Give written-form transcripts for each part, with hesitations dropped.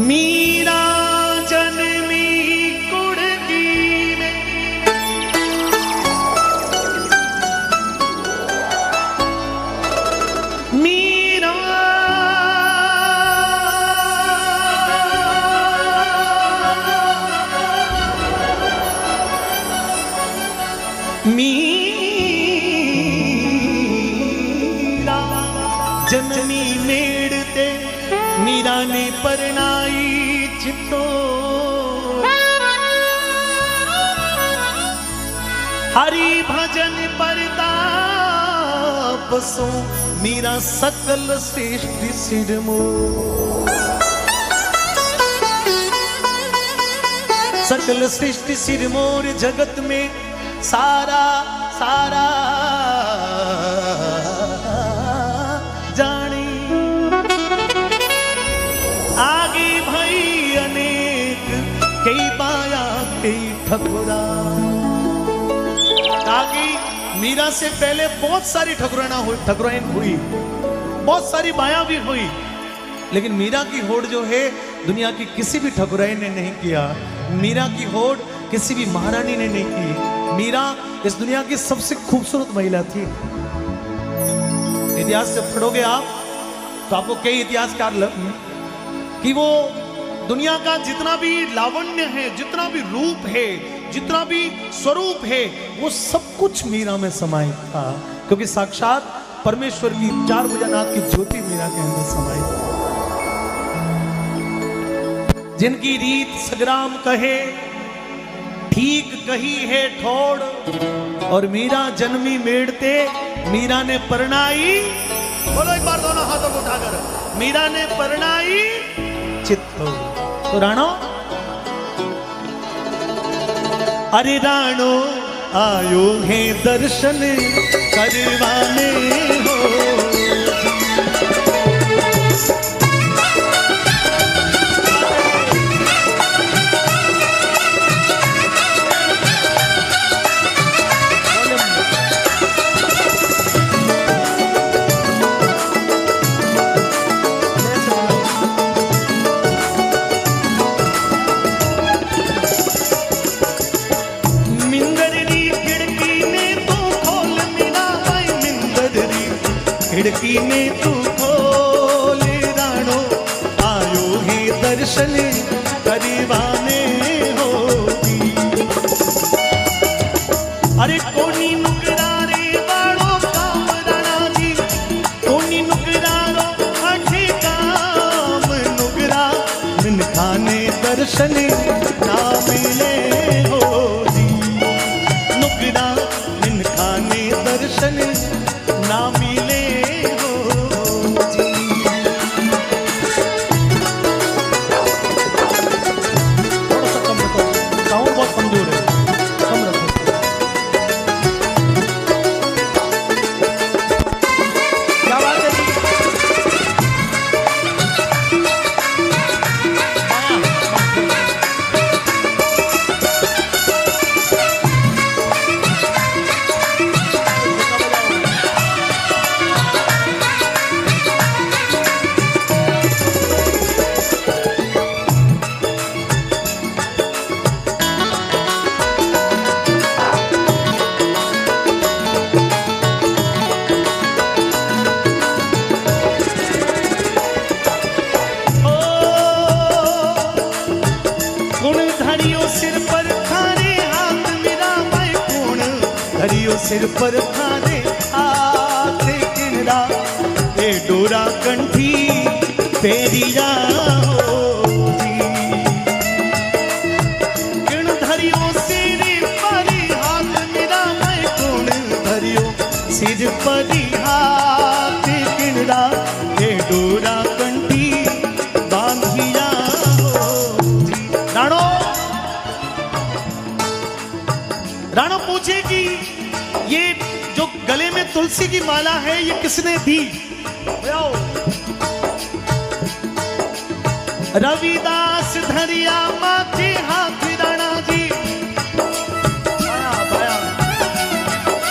मीरा जन्मी कुड़गी में, मीरा मीरा जननी मेड़ते मीरा ने परनाई चितो, हरि भजन परताप सो मीरा सकल श्रेष्ठ सिरमो। सकल श्रेष्ठ सिरमोर जगत में सारा सारा जानी, आगे भाई अनेक कई बाया कई ठकुरा। आगे मीरा से पहले बहुत सारी ठकुराइन हुई, बहुत सारी बाया भी हुई, लेकिन मीरा की होड़ जो है दुनिया की किसी भी ठकुराइन ने नहीं किया। मीरा की होड़ किसी भी महारानी ने नहीं की। मीरा इस दुनिया की सबसे खूबसूरत महिला थी। इतिहास से पढ़ोगे आप तो आपको कई इतिहासकार कि वो दुनिया का जितना भी लावण्य है, जितना भी रूप है, जितना भी स्वरूप है, वो सब कुछ मीरा में समाहित था, क्योंकि साक्षात परमेश्वर की चार भुजानाथ की ज्योति मीरा के अंदर समाहित थी। जिनकी रीत सग्राम कहे ठीक कही है ठोड़, और मीरा जन्मी मेड़ते मीरा ने परनाई, बोलो एक बार दोनों हाथों को उठाकर, मीरा ने परनाई चित्तो। तो राणो, अरे राणो आयो है दर्शन करवाने हो, खिड़की में तू खोल राणो आयो है दर्शन करवाने होगी। अरे कोनी नुकरारे वालो काम राणा जी, कोनी नुकरारो आठे काम नुकरा, मिन खाने दर्शन ना मिले होगी। नुकरा मिन खाने दर्शन ना मिले। सिर पर खाने हाथ किनरा, ए डोरा कंठी पेरिया होगी। किण धरियो सिर परी हाथ मेरा, मैं कुण धरियो सिर परी हाथ किनरा, ए डोरा कंठी बांधिया होगी। राणो, राणो पूछेगी ये जो गले में तुलसी की माला है ये किसने दी? रविदास धरिया माथे हाथ राणा जी, बाया बाया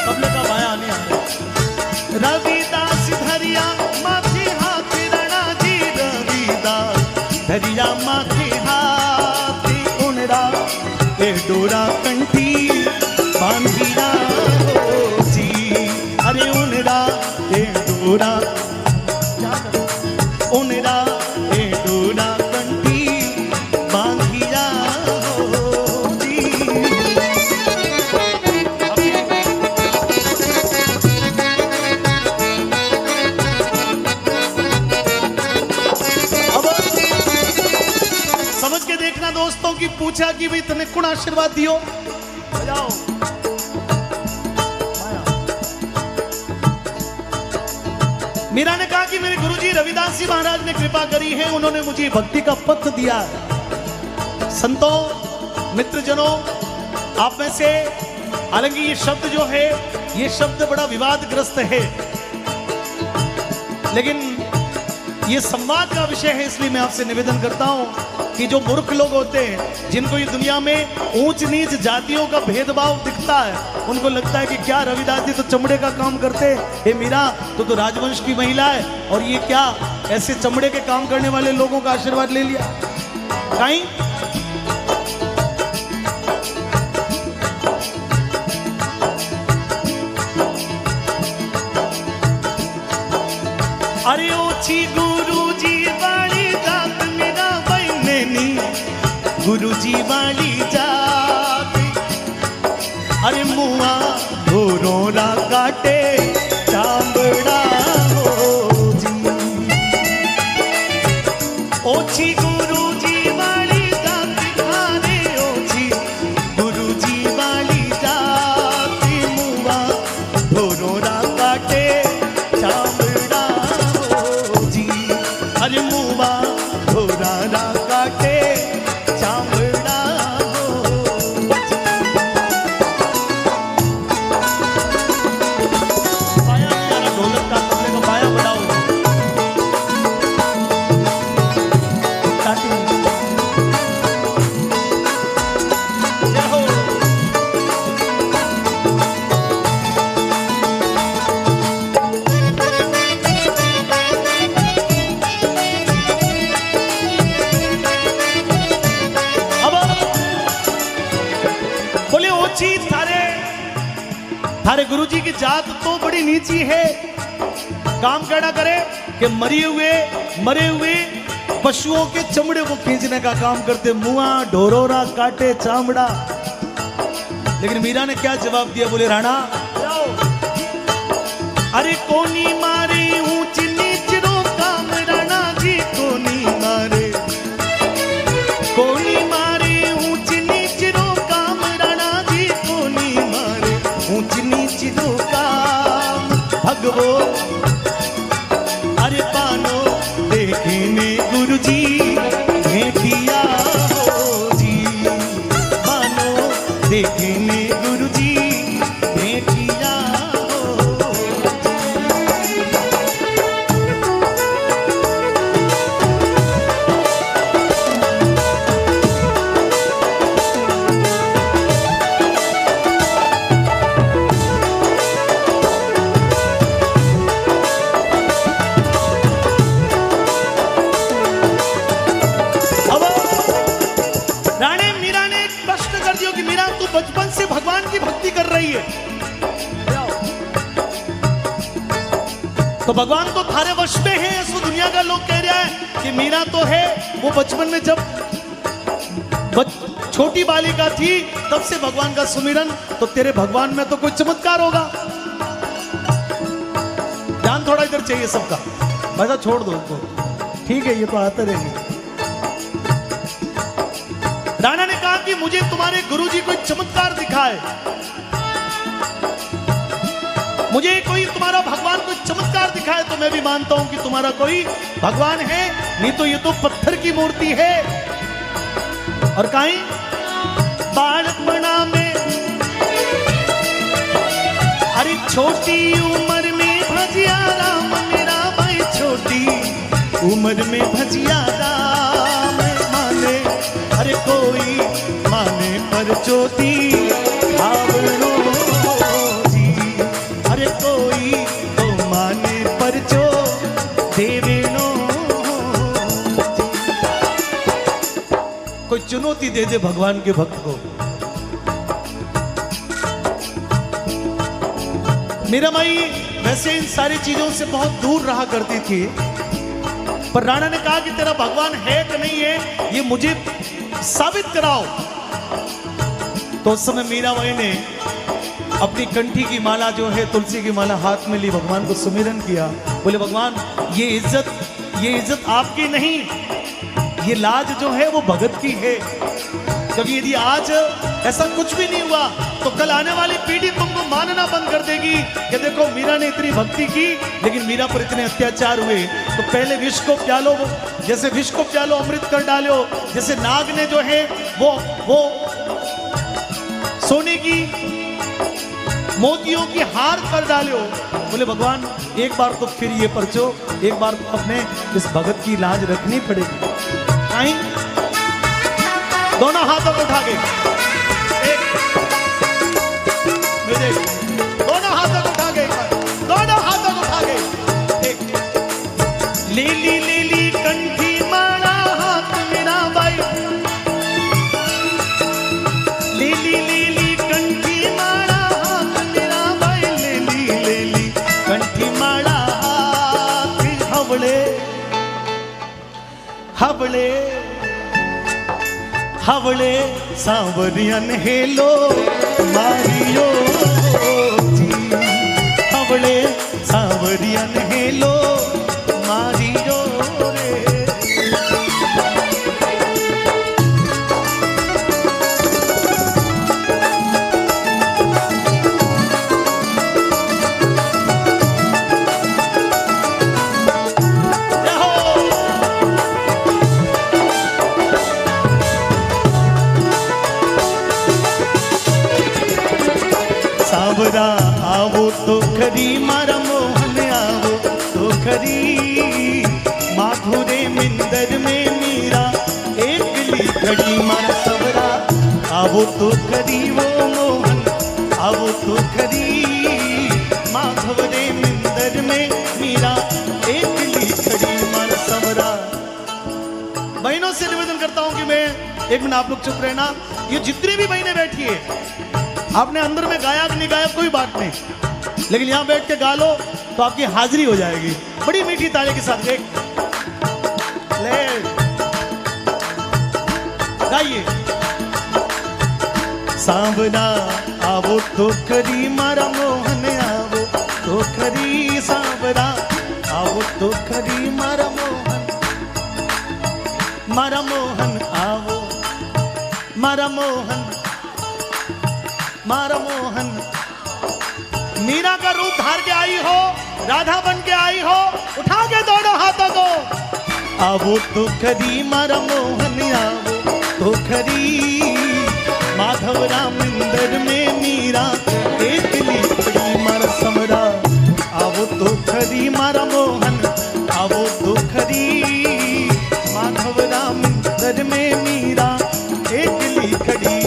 तबले का बाया नहीं आ रहा। रविदास धरिया माथे हाथ राणा जी, रविदास धरिया माथे डोरा उनरा ए डोरा कंठी बांधिया हो जी। अब समझ के देखना दोस्तों की पूछा कि भाई तने कौन आशीर्वाद दियो। बजाओ मीरा ने कहा कि मेरे गुरुजी रविदास जी महाराज ने कृपा करी है, उन्होंने मुझे भक्ति का पथ दिया। संतों मित्रजनों आप में से हालांकि ये शब्द जो है ये शब्द बड़ा विवादग्रस्त है, लेकिन ये संवाद का विषय है, इसलिए मैं आपसे निवेदन करता हूं कि जो मूर्ख लोग होते हैं जिनको ये दुनिया में ऊंच नीच जातियों का भेदभाव दिखता है, उनको लगता है कि क्या रविदास जी तो चमड़े का काम करते, हे मीरा तो राजवंश की महिला है और ये क्या ऐसे चमड़े के काम करने वाले लोगों का आशीर्वाद ले लिया। कहीं अरे ओछी गुरुजी वाली जात मेरा बहनेनी गुरुजी वाली जात, अरे मुआ धोरोरा काटे चांबड़ा हो जी। ओछी गुरुजी वाली जात खाने ओछी गुरुजी वाली जात, मुआ धोरोरा काटे चांबड़ा हो जी। अरे मुआ धोरारा काटे चांबड़ा हो जी। पाया यार ढोलक का तबले का पाया बढ़ाओ। जय हो। बोले ओछी थारे गुरुजी की जात तो बड़ी नीची है, काम करना करे कि मरे हुए पशुओं के चमड़े को खींचने का काम करते, मुआ ढोरोरा काटे चामड़ा। लेकिन मीरा ने क्या जवाब दिया, बोले राणा अरे कोनी मारे ऊंच नीच रो काम, राणा जी कोनी मारे ऊंच नीच रो काम, राणा जी कोनी मारे ऊंच नीच रो काम। भगवो अरे पानो देखने गुरुजी भेटिया हो जी, पानो देखने गुरुजी भेटिया हो। बचपन से भगवान की भक्ति कर रही है तो भगवान तो थारे वश में है, ऐसा दुनिया का लोग कह रहा है कि मीरा तो है वो बचपन में जब छोटी बालिका थी तब से भगवान का सुमिरन, तो तेरे भगवान में तो कोई चमत्कार होगा। ध्यान थोड़ा इधर चाहिए सबका, वैसा छोड़ दो उनको, ठीक है ये तो आते रहेंगे। राणा ने कहा कि मुझे तुम्हारे गुरुजी कोई चमत्कार दिखाए, मुझे कोई तुम्हारा भगवान कोई चमत्कार दिखाए तो मैं भी मानता हूं कि तुम्हारा कोई भगवान है, नहीं तो ये तो पत्थर की मूर्ति है। और कहीं बालपना में अरे छोटी उम्र में भजिया राम, मेरा भाई छोटी उम्र में भजिया राम माने, अरे कोई माने पर ज्योति आवरो जी, अरे कोई तो माने पर जो देवेनो जी। कोई चुनौती दे दे भगवान के भक्त को। मीरा माई वैसे इन सारी चीजों से बहुत दूर रहा करती थी, पर राणा ने कहा कि तेरा भगवान है कि नहीं है ये मुझे साबित कराओ। तो उस समय मीराबाई ने अपनी कंठी की माला जो है, तुलसी की माला हाथ में ली, भगवान को सुमिरन किया। बोले भगवान ये इज्जत आपकी नहीं, ये लाज जो है वो भगत की है। क्योंकि यदि आज ऐसा कुछ भी नहीं हुआ तो कल आने वाली पीढ़ी तुमको मानना बंद कर देगी कि देखो मीरा ने इतनी भक्ति की लेकिन मीरा पर इतने अत्याचार हुए। तो पहले विष को प्यालो, जैसे विष को प्यालो अमृत कर डालो, जैसे नाग ने जो है वो सोने की मोतियों की हार कर डालो। बोले भगवान एक बार तो फिर ये परचो, एक बार तो अपने इस भगत की लाज रखनी पड़ेगी। नहीं, दोनों हाथों को उठा के दोनों हाथों को उठा के दोनों हाथों को उठा के लीली कंठी माला हाथ मेरा बाई, लीली कंठी माला हाथ मेरा बाई, लीली कंठी माला हाथ हवले हवले हवले सांवरियन हेलो मारियो जी, हवले सांवरियन हेलो मारियो रे। सांवरा आवो तो खरी मारा मोहन आवो तो खरी, माधुरे मिंदर में मीरा एकली खड़ी मारा सांवरा आवो तो खरी वो मोहन आवो तो खरी, माधुरे मिंदर में मीरा एकली खड़ी मारा सांवरा। बहनों से निवेदन करता हूं कि मैं एक मिनट आप लोग चुप रहना। ये जितनी भी बहनें बैठी है, आपने अंदर में गाया कि नहीं गाया कोई बात नहीं, लेकिन यहां बैठ के गा लो तो आपकी हाजिरी हो जाएगी बड़ी मीठी ताली के साथ। एक ले गाइए। सांवरा आवो तो खरी मारा मोहन आवो तो खरी, सांवरा आवो तो खरी मारा मोहन आवो मारा मोहन मारा मोहन। मीरा का रूप धार के आई हो, राधा बन के आई हो, उठा के दोनों हाथों को आवो तो खरी मारा मोहन आवो तो खरी, माधव राम इंदर में मीरा एकली खड़ी मारा समरा। आवो तो खरी मारा मोहन आवो तो खरी, माधव राम इंदर में मीरा एकली खड़ी।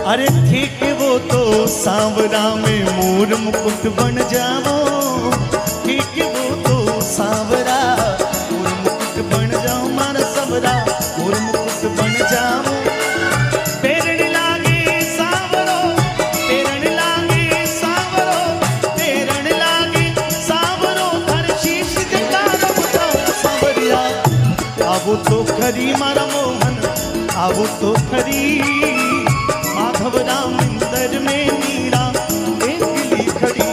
अरे ठीक वो तो सांवरा में मोर मुकुट बन जाओ, ठीक वो तो सांवरा मोर मुकुट बन जाओ मारा सांवरा मोर मुकुट बन जाओ। पेरण लागे सांवरो पेरण लागे सांवरो पेरण लागे सांवरो, हर शीश जटारो बताओ सांवरिया। आवो तो खरी मारा मोहन आवो तो खरी, माधव राम इंदर में मीरा एकली खड़ी।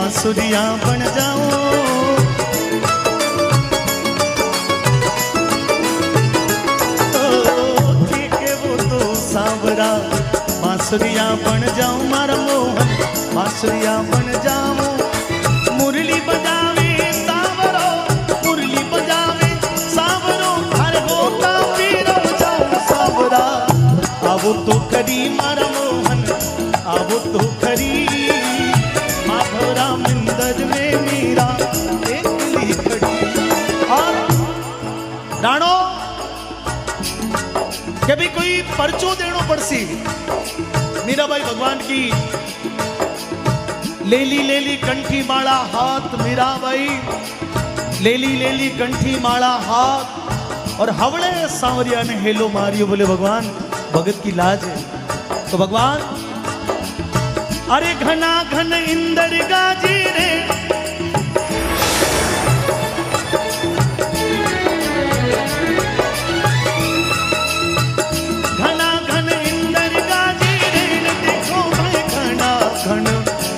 बांसुरिया बन जाऊं। ठीक है वो तो सांवरा, बांसुरिया बन जाऊं मारा मोहन, बांसुरिया बन जाऊं। मुरली बजावे सांवरो, मुरली बजावे सांवरो, हर होता पीरो जाऊं सांवरा। आवो तो करी मारा मोहन, आवो तो करी, माधवरा मिंदर में मीरा एकली खड़ी। और राणो के भी कोई परचो देनो पड़सी। मीराबाई भगवान की लेली लेली कंठी माला हाथ, मीराबाई लेली लेली कंठी माला हाथ, और हवड़े सांवरिया ने हेलो मारियो। बोले भगवान भगत की लाज है। तो भगवान अरे घना घन इंदर गाजी रे, घना घन इंदर गाजी रे, देखो भाई घना घन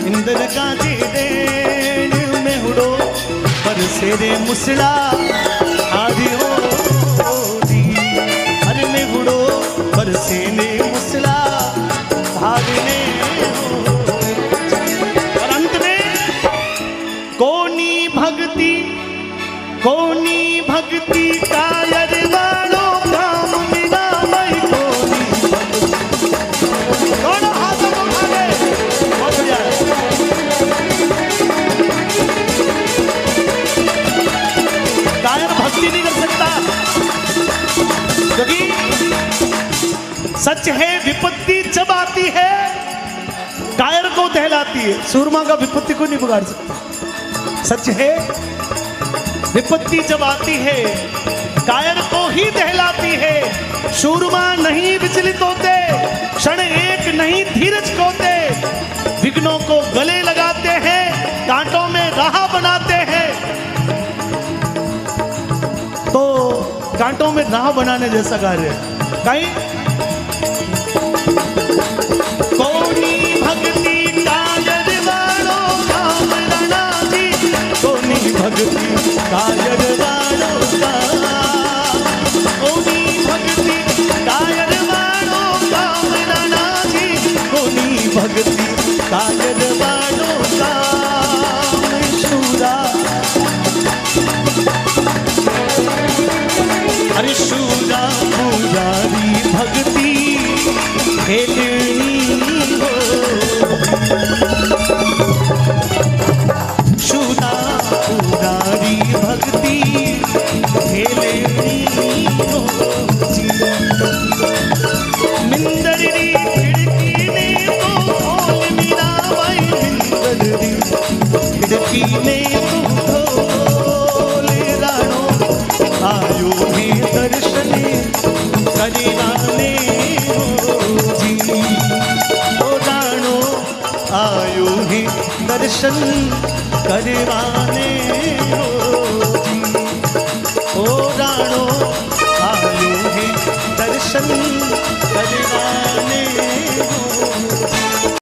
इंदर गाजी रे, में उड़ो पर सेरे मुसला आदियो दी। अरे में उड़ो पर सेने मुसला भागने। कोनी भक्ति कायर वालो काम मीराबाई कोनी भक्ति। दोनों हाथों को उठा ले, बहुत बढ़िया। कायर भक्ति नहीं कर सकता, क्योंकि सच है विपत्ति जब आती है कायर को दहलाती है, सूरमा का विपत्ति को नहीं बिगाड़ सकता। सच है विपत्ति जब आती है कायर को ही दहलाती है। शूरमा नहीं विचलित होते, क्षण एक नहीं धीरज खोते, विघ्नों को गले लगाते हैं, कांटों में राह बनाते हैं। तो कांटों में राह बनाने जैसा कार्य है कहीं। कोनी भक्ति कायर वालो काम राणा जी, कोनी भक्ति कायर वालो का, कोनी भक्ति कायर वालो काम राणा जी, कोनी भक्ति कायर वालो का। शूरा अरे शूरा पुजारी भक्ति खेलनी हो, शूरा पुजारी भक्ति खेलनी हो। मिंदरी खिड़की ने तो खोल मीराबाई, मिंदरी खिड़की ने तो खोल। राणो आयो ही दर्शन करिवाने हो जी, ओ राणो आयो ही दर्शन करवाने हो जी, ओ राणो आयो है दर्शन करवाने हो।